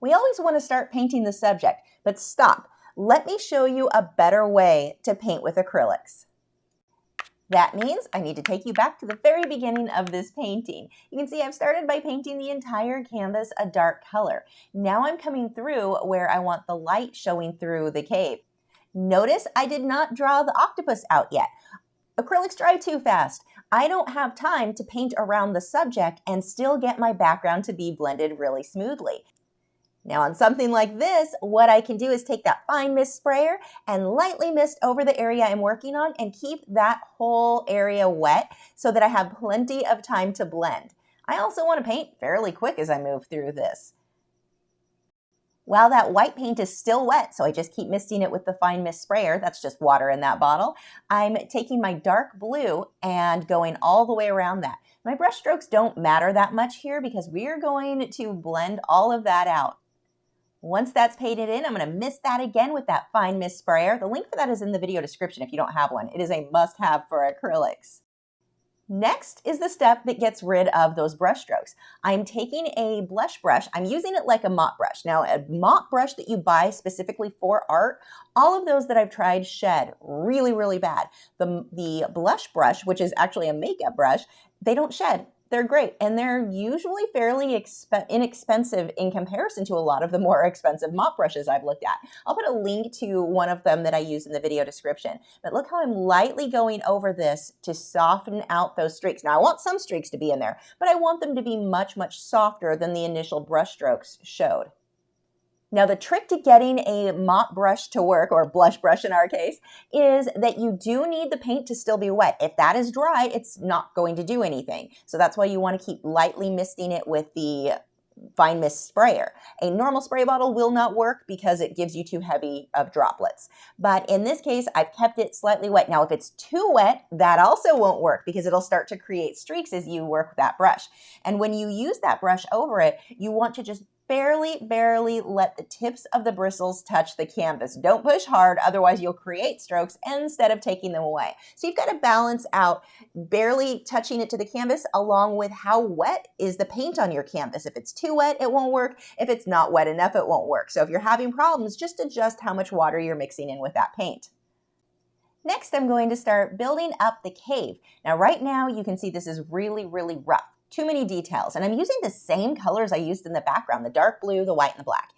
We always want to start painting the subject, but stop. Let me show you a better way to paint with acrylics. That means I need to take you back to the very beginning of this painting. You can see I've started by painting the entire canvas a dark color. Now I'm coming through where I want the light showing through the cave. Notice I did not draw the octopus out yet. Acrylics dry too fast. I don't have time to paint around the subject and still get my background to be blended really smoothly. Now on something like this, what I can do is take that fine mist sprayer and lightly mist over the area I'm working on and keep that whole area wet so that I have plenty of time to blend. I also want to paint fairly quick as I move through this. While that white paint is still wet, so I just keep misting it with the fine mist sprayer, that's just water in that bottle, I'm taking my dark blue and going all the way around that. My brush strokes don't matter that much here because we're going to blend all of that out. Once that's painted in, I'm going to mist that again with that fine mist sprayer. The link for that is in the video description if you don't have one. It is a must-have for acrylics. Next is the step that gets rid of those brush strokes. I'm taking a blush brush. I'm using it like a mop brush. Now, a mop brush that you buy specifically for art, all of those that I've tried shed really, really bad. The blush brush, which is actually a makeup brush, they don't shed. They're great, and they're usually fairly inexpensive in comparison to a lot of the more expensive mop brushes I've looked at. I'll put a link to one of them that I use in the video description. But look how I'm lightly going over this to soften out those streaks. Now, I want some streaks to be in there, but I want them to be much, much softer than the initial brush strokes showed. Now, the trick to getting a mop brush to work, or blush brush in our case, is that you do need the paint to still be wet. If that is dry, it's not going to do anything. So that's why you want to keep lightly misting it with the fine mist sprayer. A normal spray bottle will not work because it gives you too heavy of droplets. But in this case, I've kept it slightly wet. Now, if it's too wet, that also won't work because it'll start to create streaks as you work that brush. And when you use that brush over it, you want to just barely let the tips of the bristles touch the canvas. Don't push hard, otherwise you'll create strokes instead of taking them away. So you've got to balance out barely touching it to the canvas along with how wet is the paint on your canvas. If it's too wet, it won't work. If it's not wet enough, it won't work. So if you're having problems, just adjust how much water you're mixing in with that paint. Next, I'm going to start building up the cave. Now, right now, you can see this is really, really rough. Too many details, and I'm using the same colors I used in the background, the dark blue, the white, and the black.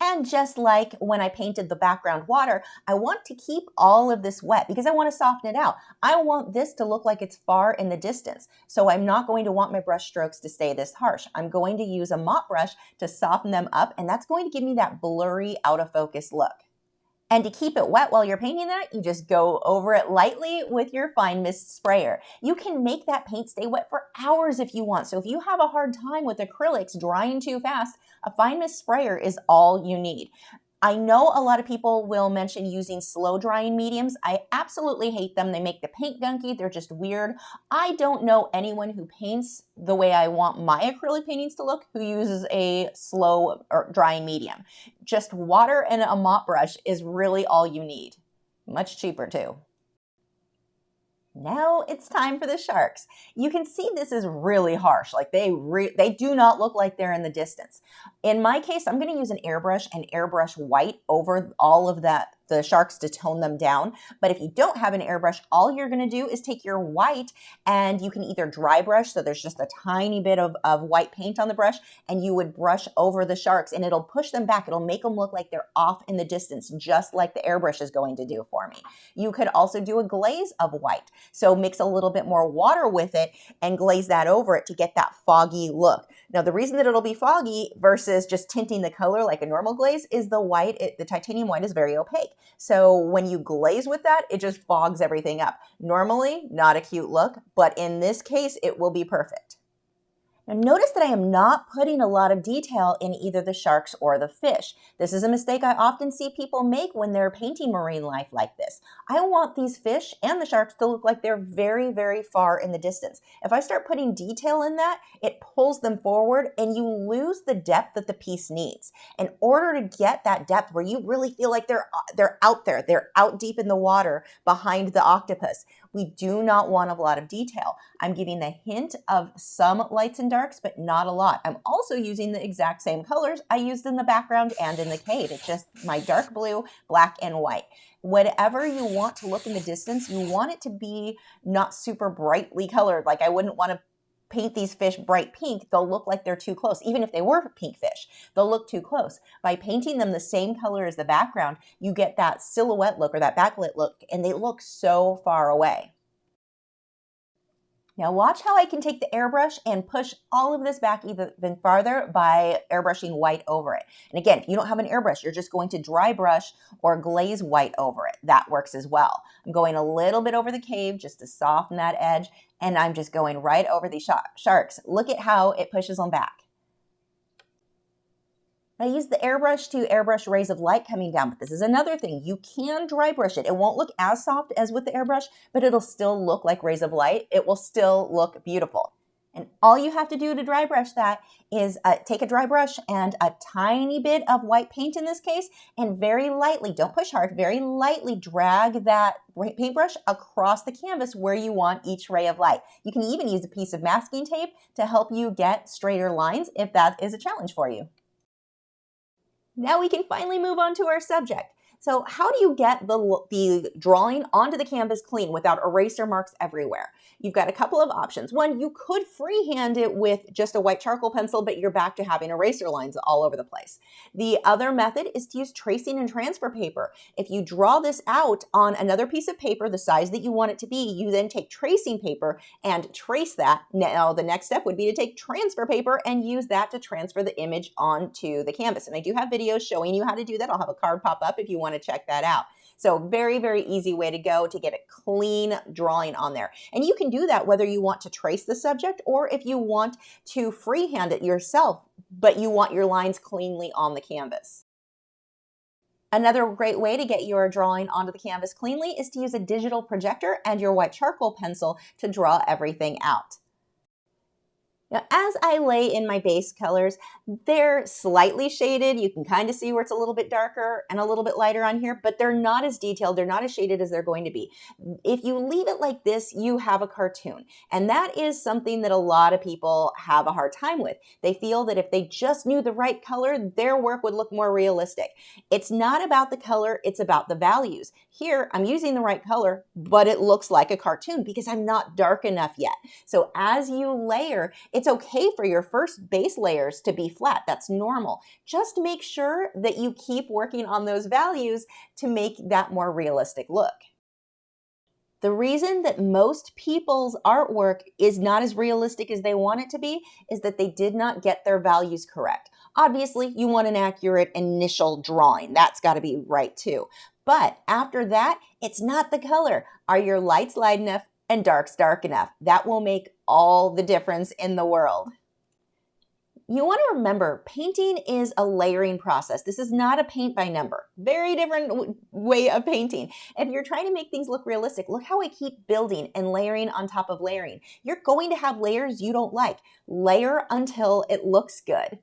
And just like when I painted the background water, I want to keep all of this wet because I want to soften it out. I want this to look like it's far in the distance, so I'm not going to want my brush strokes to stay this harsh. I'm going to use a mop brush to soften them up, and that's going to give me that blurry, out of focus look. And to keep it wet while you're painting that, you just go over it lightly with your fine mist sprayer. You can make that paint stay wet for hours if you want. So if you have a hard time with acrylics drying too fast, a fine mist sprayer is all you need. I know a lot of people will mention using slow drying mediums. I absolutely hate them. They make the paint gunky. They're just weird. I don't know anyone who paints the way I want my acrylic paintings to look who uses a slow or drying medium. Just water and a mop brush is really all you need. Much cheaper too. Now it's time for the sharks. You can see this is really harsh. Like they do not look like they're in the distance. In my case, I'm going to use an airbrush and airbrush white over all of the sharks to tone them down. But if you don't have an airbrush, all you're going to do is take your white and you can either dry brush, so there's just a tiny bit of white paint on the brush, and you would brush over the sharks and it'll push them back. It'll make them look like they're off in the distance, just like the airbrush is going to do for me. You could also do a glaze of white. So mix a little bit more water with it and glaze that over it to get that foggy look. Now, the reason that it'll be foggy versus just tinting the color like a normal glaze is the white, the titanium white is very opaque. So when you glaze with that, it just fogs everything up. Normally, not a cute look, but in this case, it will be perfect. Now notice that I am not putting a lot of detail in either the sharks or the fish. This is a mistake I often see people make when they're painting marine life like this. I want these fish and the sharks to look like they're very, very far in the distance. If I start putting detail in that, it pulls them forward and you lose the depth that the piece needs. In order to get that depth where you really feel like they're out there, they're out deep in the water behind the octopus, we do not want a lot of detail. I'm giving a hint of some lights and darks, but not a lot. I'm also using the exact same colors I used in the background and in the cave. It's just my dark blue, black, and white. Whatever you want to look in the distance, you want it to be not super brightly colored. Like I wouldn't want to paint these fish bright pink. They'll look like they're too close. Even if they were pink fish, they'll look too close. By painting them the same color as the background, you get that silhouette look or that backlit look, and they look so far away. Now watch how I can take the airbrush and push all of this back even farther by airbrushing white over it. And again, if you don't have an airbrush, you're just going to dry brush or glaze white over it. That works as well. I'm going a little bit over the cave just to soften that edge, and I'm just going right over these sharks. Look at how it pushes them back. I use the airbrush to airbrush rays of light coming down, but this is another thing. You can dry brush it. It won't look as soft as with the airbrush, but it'll still look like rays of light. It will still look beautiful. And all you have to do to dry brush that is take a dry brush and a tiny bit of white paint in this case, and very lightly, don't push hard, very lightly drag that paintbrush across the canvas where you want each ray of light. You can even use a piece of masking tape to help you get straighter lines if that is a challenge for you. Now we can finally move on to our subject. So how do you get the drawing onto the canvas clean without eraser marks everywhere? You've got a couple of options. One, you could freehand it with just a white charcoal pencil, but you're back to having eraser lines all over the place. The other method is to use tracing and transfer paper. If you draw this out on another piece of paper, the size that you want it to be, you then take tracing paper and trace that. Now the next step would be to take transfer paper and use that to transfer the image onto the canvas. And I do have videos showing you how to do that. I'll have a card pop up if you want to check that out. So very, very easy way to go to get a clean drawing on there. And you can do that whether you want to trace the subject or if you want to freehand it yourself, but you want your lines cleanly on the canvas. Another great way to get your drawing onto the canvas cleanly is to use a digital projector and your white charcoal pencil to draw everything out. Now, as I lay in my base colors, they're slightly shaded. You can kind of see where it's a little bit darker and a little bit lighter on here, but they're not as detailed. They're not as shaded as they're going to be. If you leave it like this, you have a cartoon. And that is something that a lot of people have a hard time with. They feel that if they just knew the right color, their work would look more realistic. It's not about the color, it's about the values. Here, I'm using the right color, but it looks like a cartoon because I'm not dark enough yet. So as you layer, it's okay for your first base layers to be flat. That's normal. Just make sure that you keep working on those values to make that more realistic look. The reason that most people's artwork is not as realistic as they want it to be is that they did not get their values correct. Obviously, you want an accurate initial drawing. That's got to be right too. But after that, it's not the color. Are your lights light enough and darks dark enough? That will make all the difference in the world. You want to remember, painting is a layering process. This is not a paint by number. Very different way of painting. If you're trying to make things look realistic, look how I keep building and layering on top of layering. You're going to have layers you don't like. Layer until it looks good.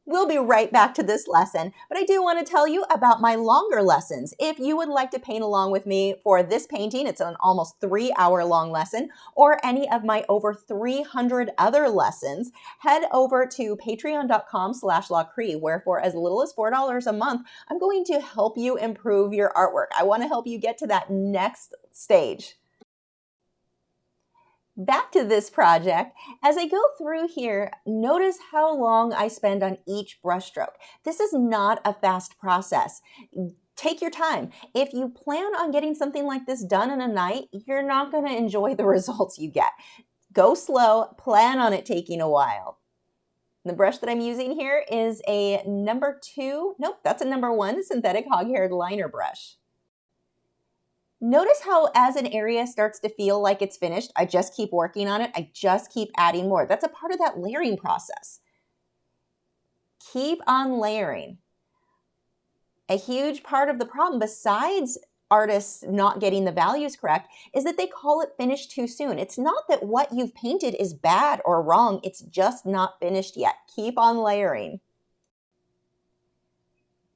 We'll be right back to this lesson, but I do want to tell you about my longer lessons. If you would like to paint along with me for this painting, it's an almost 3-hour long lesson, or any of my over 300 other lessons, head over to patreon.com/Lachri, where for as little as $4 a month, I'm going to help you improve your artwork. I want to help you get to that next stage. Back to this project, as I go through here, notice how long I spend on each brush stroke. This is not a fast process. Take your time. If you plan on getting something like this done in a night, you're not going to enjoy the results you get. Go slow, plan on it taking a while. The brush that I'm using here is a number 1 synthetic hog-haired liner brush. Notice how as an area starts to feel like it's finished, I just keep working on it. I just keep adding more. That's a part of that layering process. Keep on layering. A huge part of the problem, besides artists not getting the values correct, is that they call it finished too soon. It's not that what you've painted is bad or wrong. It's just not finished yet. Keep on layering.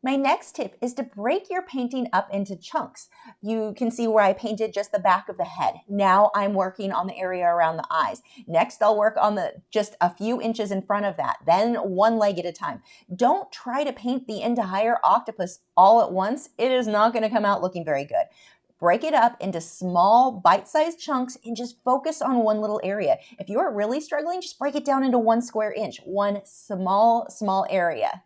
My next tip is to break your painting up into chunks. You can see where I painted just the back of the head. Now I'm working on the area around the eyes. Next, I'll work on just a few inches in front of that, then one leg at a time. Don't try to paint the entire octopus all at once. It is not going to come out looking very good. Break it up into small bite-sized chunks and just focus on one little area. If you're really struggling, just break it down into 1 square inch, one small area.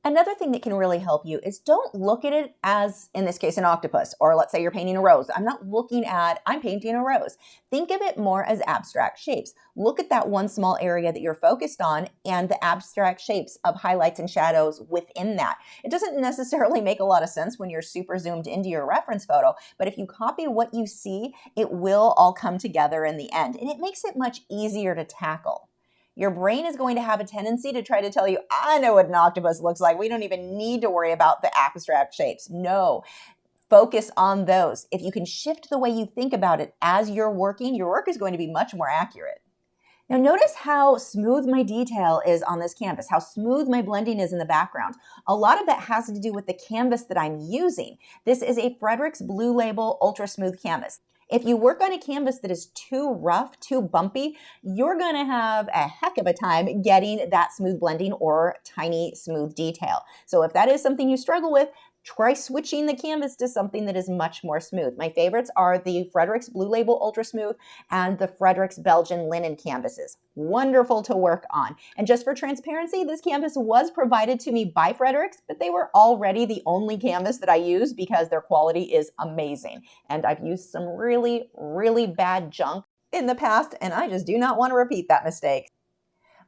Another thing that can really help you is don't look at it as, in this case, an octopus, or let's say you're painting a rose. I'm painting a rose. Think of it more as abstract shapes. Look at that one small area that you're focused on and the abstract shapes of highlights and shadows within that. It doesn't necessarily make a lot of sense when you're super zoomed into your reference photo, but if you copy what you see, it will all come together in the end, and it makes it much easier to tackle. Your brain is going to have a tendency to try to tell you, I know what an octopus looks like. We don't even need to worry about the abstract shapes. No, focus on those. If you can shift the way you think about it as you're working, your work is going to be much more accurate. Now notice how smooth my detail is on this canvas, how smooth my blending is in the background. A lot of that has to do with the canvas that I'm using. This is a Frederick's Blue Label Ultra Smooth Canvas. If you work on a canvas that is too rough, too bumpy, you're going to have a heck of a time getting that smooth blending or tiny smooth detail. So if that is something you struggle with, try switching the canvas to something that is much more smooth. My favorites are the Frederick's Blue Label Ultra Smooth and the Frederick's Belgian Linen canvases. Wonderful to work on. And just for transparency, this canvas was provided to me by Frederick's, but they were already the only canvas that I use because their quality is amazing. And I've used some really, really bad junk in the past, and I just do not want to repeat that mistake.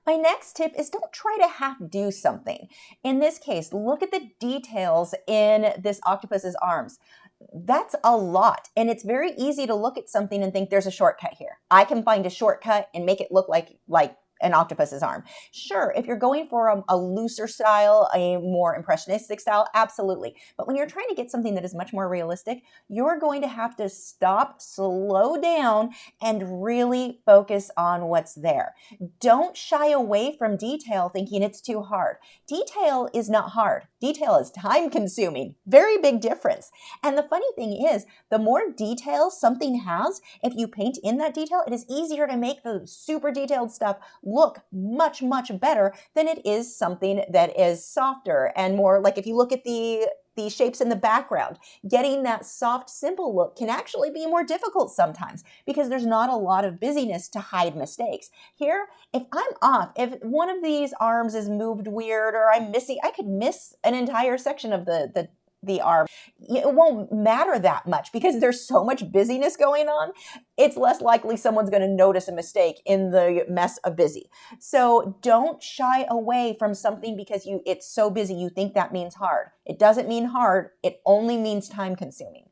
My next tip is don't try to half do something. In this case, look at the details in this octopus's arms. That's a lot, and it's very easy to look at something and think there's a shortcut here. I can find a shortcut and make it look like an octopus's arm. Sure, if you're going for a looser style, a more impressionistic style, absolutely. But when you're trying to get something that is much more realistic, you're going to have to stop, slow down, and really focus on what's there. Don't shy away from detail thinking it's too hard. Detail is not hard. Detail is time consuming. Very big difference. And the funny thing is, the more detail something has, if you paint in that detail, it is easier to make the super detailed stuff look much, much better than it is something that is softer and more like if you look at the shapes in the background, getting that soft, simple look can actually be more difficult sometimes because there's not a lot of busyness to hide mistakes. Here, if I'm off, if one of these arms is moved weird or I'm missing, I could miss an entire section of the arm. It won't matter that much because there's so much busyness going on. It's less likely someone's going to notice a mistake in the mess of busy. So don't shy away from something because it's so busy you think that means hard. It doesn't mean hard. It only means time consuming.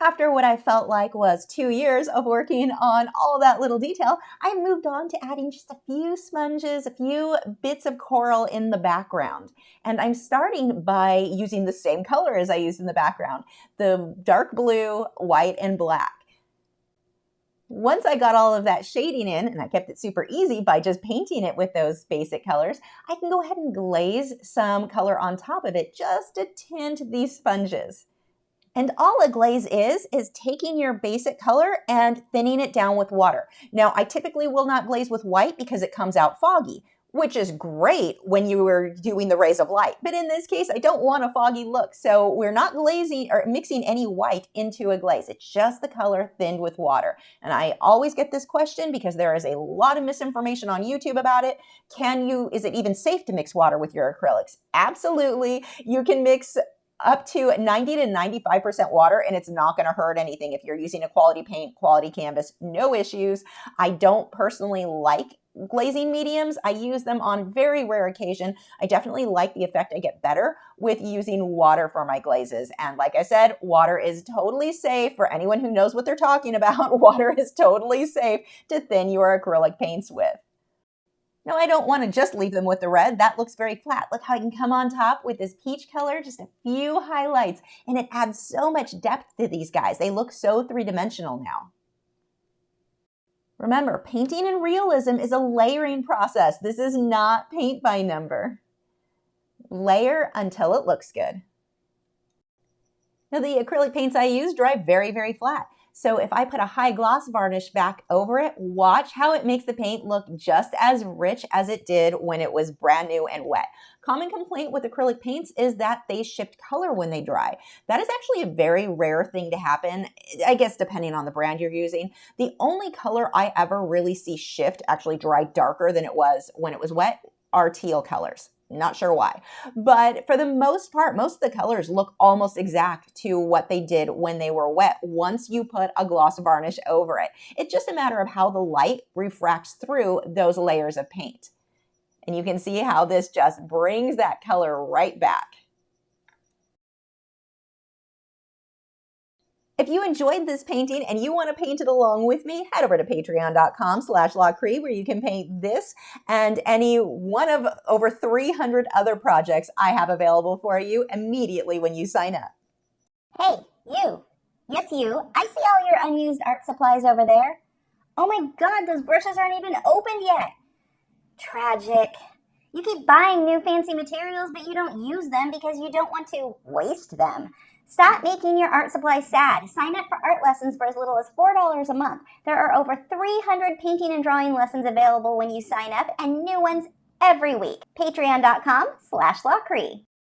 After what I felt like was 2 years of working on all that little detail, I moved on to adding just a few sponges, a few bits of coral in the background. And I'm starting by using the same color as I used in the background, the dark blue, white, and black. Once I got all of that shading in, and I kept it super easy by just painting it with those basic colors, I can go ahead and glaze some color on top of it just to tint these sponges. And all a glaze is taking your basic color and thinning it down with water. Now, I typically will not glaze with white because it comes out foggy, which is great when you are doing the rays of light. But in this case, I don't want a foggy look. So we're not glazing or mixing any white into a glaze. It's just the color thinned with water. And I always get this question because there is a lot of misinformation on YouTube about it. Is it even safe to mix water with your acrylics? Absolutely. You can mix up to 90 to 95% water, and it's not going to hurt anything. If you're using a quality paint, quality canvas, no issues. I don't personally like glazing mediums. I use them on very rare occasion. I definitely like the effect I get better with using water for my glazes. And like I said, water is totally safe for anyone who knows what they're talking about. Water is totally safe to thin your acrylic paints with. Now, I don't want to just leave them with the red. That looks very flat. Look how I can come on top with this peach color, just a few highlights, and it adds so much depth to these guys. They look so three-dimensional now. Remember, painting in realism is a layering process. This is not paint by number. Layer until it looks good. Now the acrylic paints I use dry very, very flat. So if I put a high gloss varnish back over it, watch how it makes the paint look just as rich as it did when it was brand new and wet. Common complaint with acrylic paints is that they shift color when they dry. That is actually a very rare thing to happen, I guess depending on the brand you're using. The only color I ever really see shift, actually dry darker than it was when it was wet, are teal colors. Not sure why, but for the most part, most of the colors look almost exact to what they did when they were wet once you put a gloss varnish over it. It's just a matter of how the light refracts through those layers of paint. And you can see how this just brings that color right back. If you enjoyed this painting and you want to paint it along with me, head over to patreon.com/Lachri where you can paint this and any one of over 300 other projects I have available for you immediately when you sign up. Hey, you. Yes, you. I see all your unused art supplies over there. Oh my god, those brushes aren't even opened yet. Tragic. You keep buying new fancy materials, but you don't use them because you don't want to waste them. Stop making your art supplies sad. Sign up for art lessons for as little as $4 a month. There are over 300 painting and drawing lessons available when you sign up and new ones every week. Patreon.com/Lachri.